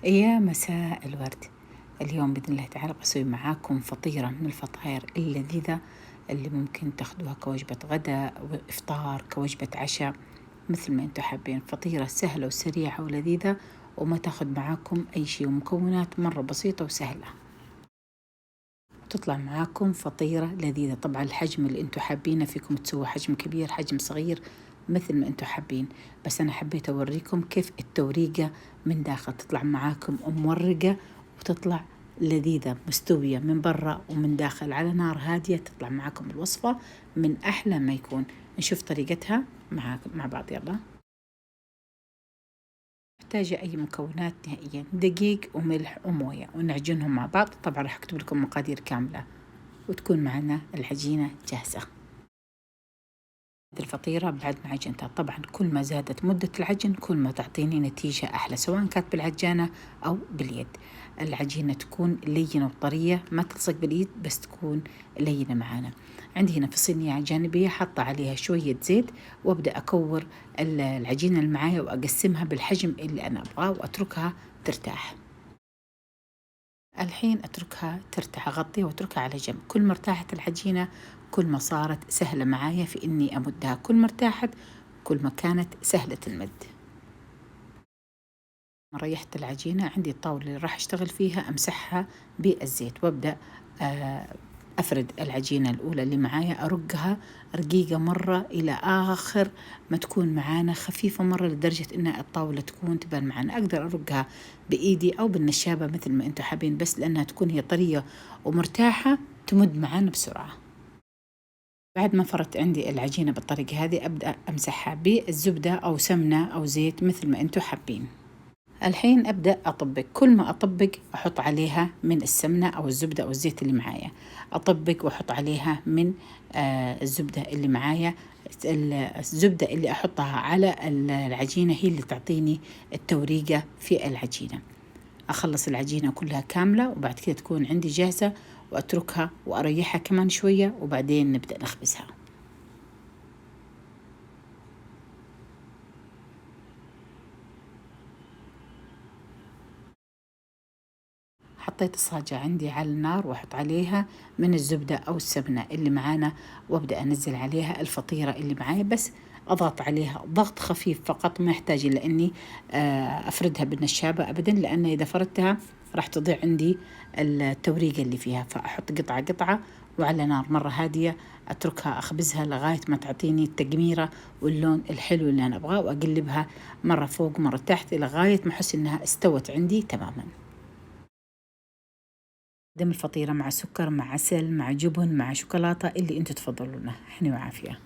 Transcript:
يا مساء الورد. اليوم بإذن الله تعالى بسوي معاكم فطيرة من الفطاير اللذيذة اللي ممكن تاخدوها كوجبة غداء وإفطار كوجبة عشاء، مثل ما انتم حابين. فطيرة سهلة وسريعة ولذيذة وما تاخد معاكم أي شيء، ومكونات مرة بسيطة وسهلة. تطلع معاكم فطيرة لذيذة. طبعا الحجم اللي انتم حابينه، فيكم تسووا حجم كبير حجم صغير مثل ما انتم حابين، بس انا حبيت اوريكم كيف التوريقة من داخل تطلع معاكم مورقة، وتطلع لذيذة مستوية من برا ومن داخل على نار هادية. تطلع معاكم الوصفة من أحلى ما يكون. نشوف طريقتها مع بعض. يلا، محتاجة أي مكونات نهائيا: دقيق وملح وموية، ونعجنهم مع بعض. طبعا راح أكتب لكم مقادير كاملة، وتكون معنا العجينة جاهزة. الفطيرة بعد ما عجنتها، طبعا كل ما زادت مدة العجن كل ما تعطيني نتيجة أحلى، سواء كانت بالعجانة أو باليد. العجينة تكون لينة وطرية، ما تلصق باليد بس تكون لينة معانا. عندي هنا في صينية جانبية حاطة عليها شوية زيت، وابدأ أكور العجينة اللي معايا وأقسمها بالحجم اللي أنا أبغاه وأتركها ترتاح. الحين أتركها ترتاح، أغطيها وأتركها على جنب. كل ما ارتاحت العجينة كل ما صارت سهلة معايا في إني أمدها، كل ما ارتاحت كل ما كانت سهلة المد. ريحت العجينة، عندي الطاولة اللي راح أشتغل فيها أمسحها بالزيت، وأبدأ أفرد العجينة الأولى اللي معايا، أرقها رقيقة مرة إلى آخر ما تكون معانا خفيفة مرة، لدرجة إن الطاولة تكون تبان معانا. أقدر أرقها بإيدي أو بالنشابة مثل ما أنتم حابين، بس لأنها تكون هي طرية ومرتاحة تمد معانا بسرعة. بعد ما فردت عندي العجينة بالطريقة هذه، أبدأ أمسحها بالزبدة أو سمنة أو زيت مثل ما أنتم حابين. الحين أبدأ أطبق، كل ما أطبق أحط عليها من السمنة أو الزبدة أو الزيت اللي معايا، أطبق وأحط عليها من الزبدة اللي معايا. الزبدة اللي أحطها على العجينة هي اللي تعطيني التوريقة في العجينة. أخلص العجينة كلها كاملة، وبعد كده تكون عندي جاهزة، وأتركها وأريحها كمان شوية، وبعدين نبدأ نخبزها. حطيت الصاجة عندي على النار، وأحط عليها من الزبدة أو السمنة اللي معانا، وأبدأ أنزل عليها الفطيرة اللي معايا، بس أضغط عليها ضغط خفيف فقط، ما يحتاج إلا أني أفردها بالنشابة أبدا، لأن إذا فردتها راح تضيع عندي التوريقة اللي فيها. فأحط قطعة قطعة وعلى نار مرة هادية، أتركها أخبزها لغاية ما تعطيني التقميرة واللون الحلو اللي أنا أبغاه، وأقلبها مرة فوق مرة تحت لغاية ما أحس إنها استوت عندي تماما. قدم الفطيرة مع سكر، مع عسل، مع جبن، مع شوكولاتة، اللي انتوا تفضلونه. حني وعافية.